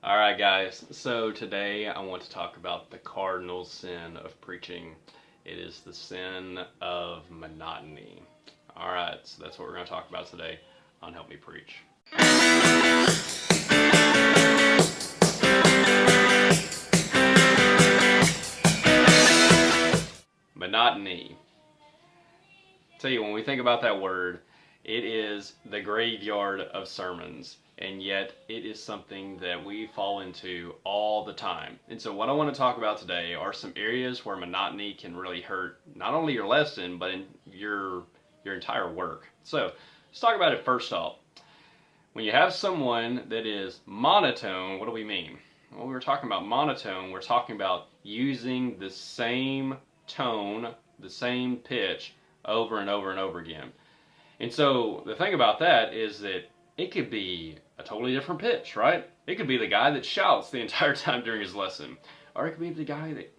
Alright, guys, so today I want to talk about the cardinal sin of preaching. It is the sin of monotony. Alright, so that's what we're going to talk about today on Help Me Preach. Monotony. Tell you, when we think about that word, it is the graveyard of sermons, and yet it is something that we fall into all the time. And so what I want to talk about today are some areas where monotony can really hurt not only your lesson, but in your entire work. So let's talk about it first off. When you have someone that is monotone, what do we mean? Well, we were talking about monotone, we're talking about using the same tone, the same pitch over and over and over again. And so the thing about that is that it could be a totally different pitch, right? It could be the guy that shouts the entire time during his lesson. Or it could be the guy that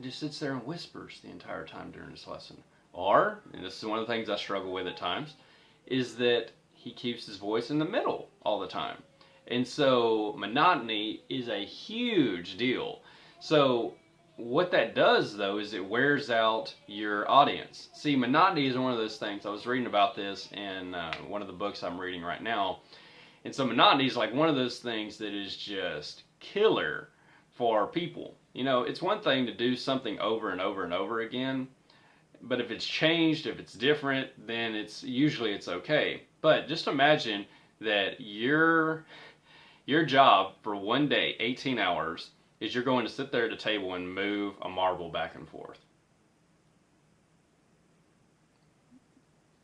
just sits there and whispers the entire time during his lesson. Or, and this is one of the things I struggle with at times, is that he keeps his voice in the middle all the time. And so monotony is a huge deal. So what that does, though, is it wears out your audience. See, monotony is one of those things. I was reading about this in one of the books I'm reading right now. And so monotony is like one of those things that is just killer for people. You know, it's one thing to do something over and over and over again, but if it's changed, if it's different, then it's okay. But just imagine that your job for one day, 18 hours, is you're going to sit there at a table and move a marble back and forth.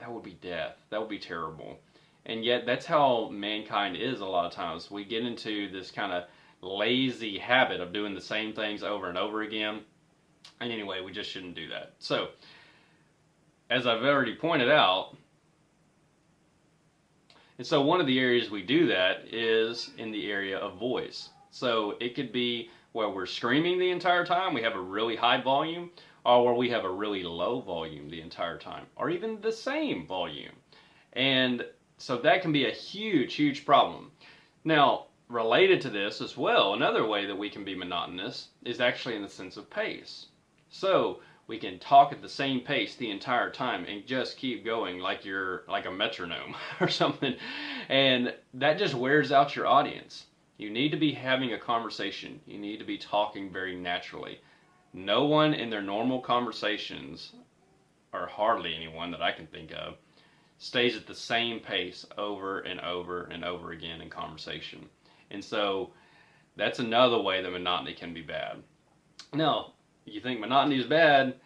That would be death. That would be terrible. And yet that's how mankind is a lot of times. We get into this kind of lazy habit of doing the same things over and over again. And anyway, we just shouldn't do that. So, as I've already pointed out, and so one of the areas we do that is in the area of voice. So it could be where we're screaming the entire time, we have a really high volume, or where we have a really low volume the entire time, or even the same volume. And so that can be a huge, huge problem. Now, related to this as well, another way that we can be monotonous is actually in the sense of pace. So we can talk at the same pace the entire time and just keep going like you're like a metronome or something. And that just wears out your audience. You need to be having a conversation. You need to be talking very naturally. No one in their normal conversations, or hardly anyone that I can think of, stays at the same pace over and over and over again in conversation. And so that's another way that monotony can be bad. Now, you think monotony is bad,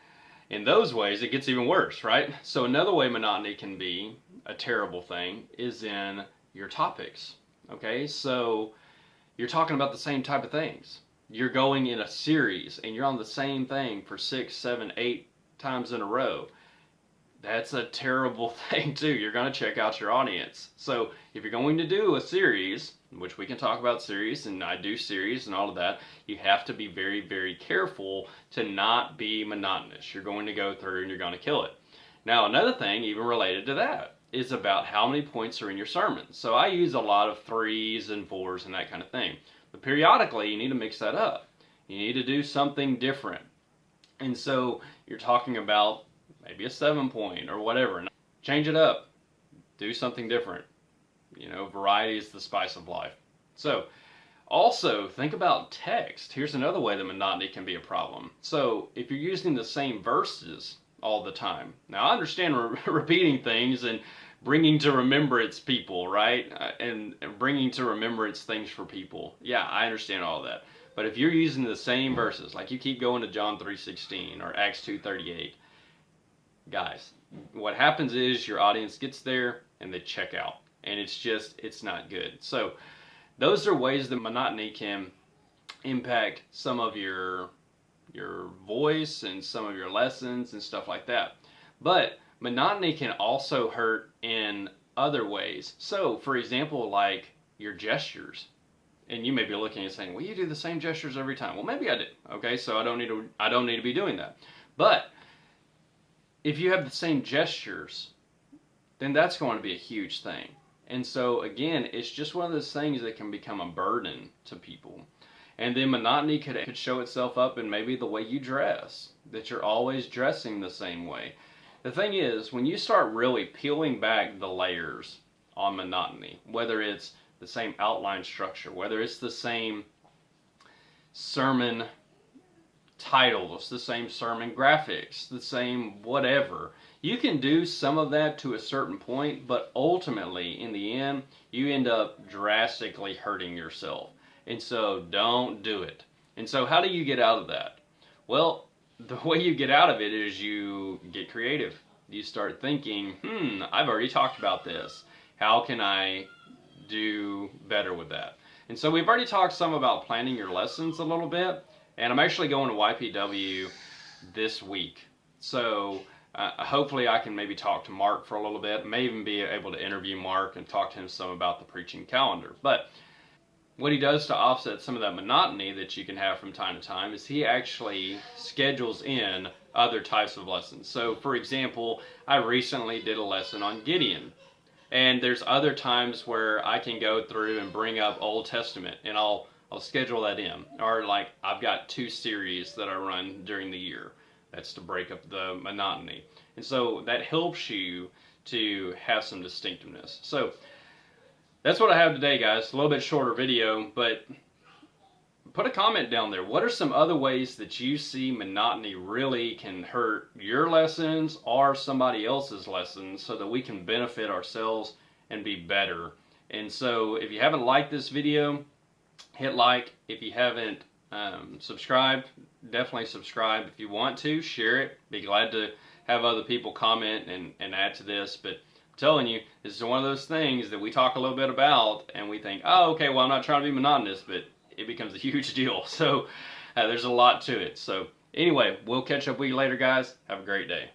in those ways it gets even worse, right? So another way monotony can be a terrible thing is in your topics. Okay, so you're talking about the same type of things. You're going in a series and you're on the same thing for 6, 7, 8 times in a row. That's a terrible thing too. You're going to check out your audience. So if you're going to do a series, which we can talk about series, and I do series and all of that, you have to be very, very careful to not be monotonous. You're going to go through and you're going to kill it. Now, another thing even related to that is about how many points are in your sermon. So I use a lot of 3s and 4s and that kind of thing. But periodically, you need to mix that up. You need to do something different. And so you're talking about maybe a 7-point or whatever. Change it up. Do something different. You know, variety is the spice of life. So also think about text. Here's another way that monotony can be a problem. So if you're using the same verses all the time. Now I understand repeating things and bringing to remembrance people, right? And bringing to remembrance things for people. Yeah, I understand all that. But if you're using the same verses, like you keep going to John 3:16 or Acts 2:38, guys, what happens is your audience gets there and they check out. And it's not good. So those are ways that monotony can impact some of your voice and some of your lessons and stuff like that. But monotony can also hurt in other ways. So, for example, like your gestures. And you may be looking and saying, well, you do the same gestures every time. Well, maybe I do. Okay, so I don't need to be doing that. But if you have the same gestures, then that's going to be a huge thing. And so again, it's just one of those things that can become a burden to people. And then monotony could show itself up in maybe the way you dress, that you're always dressing the same way. The thing is, when you start really peeling back the layers on monotony, whether it's the same outline structure, whether it's the same sermon titles, the same sermon graphics, the same whatever, you can do some of that to a certain point, but ultimately, in the end, you end up drastically hurting yourself. And so don't do it. And so how do you get out of that? Well, the way you get out of it is you get creative. You start thinking, I've already talked about this. How can I do better with that? And so we've already talked some about planning your lessons a little bit. And I'm actually going to YPW this week. So hopefully I can maybe talk to Mark for a little bit. May even be able to interview Mark and talk to him some about the preaching calendar. But what he does to offset some of that monotony that you can have from time to time is he actually schedules in other types of lessons. So for example, I recently did a lesson on Gideon. And there's other times where I can go through and bring up Old Testament, and I'll schedule that in. Or like I've got 2 series that I run during the year. That's to break up the monotony. And so that helps you to have some distinctiveness. So that's what I have today, guys. A little bit shorter video, but put a comment down there. What are some other ways that you see monotony really can hurt your lessons or somebody else's lessons so that we can benefit ourselves and be better? And so if you haven't liked this video, hit like. If you haven't subscribed, definitely subscribe. If you want to, share it. Be glad to have other people comment and add to this. But I'm telling you, this is one of those things that we talk a little bit about and we think, oh, okay, well, I'm not trying to be monotonous, but it becomes a huge deal. So there's a lot to it. So anyway, we'll catch up with you later, guys. Have a great day.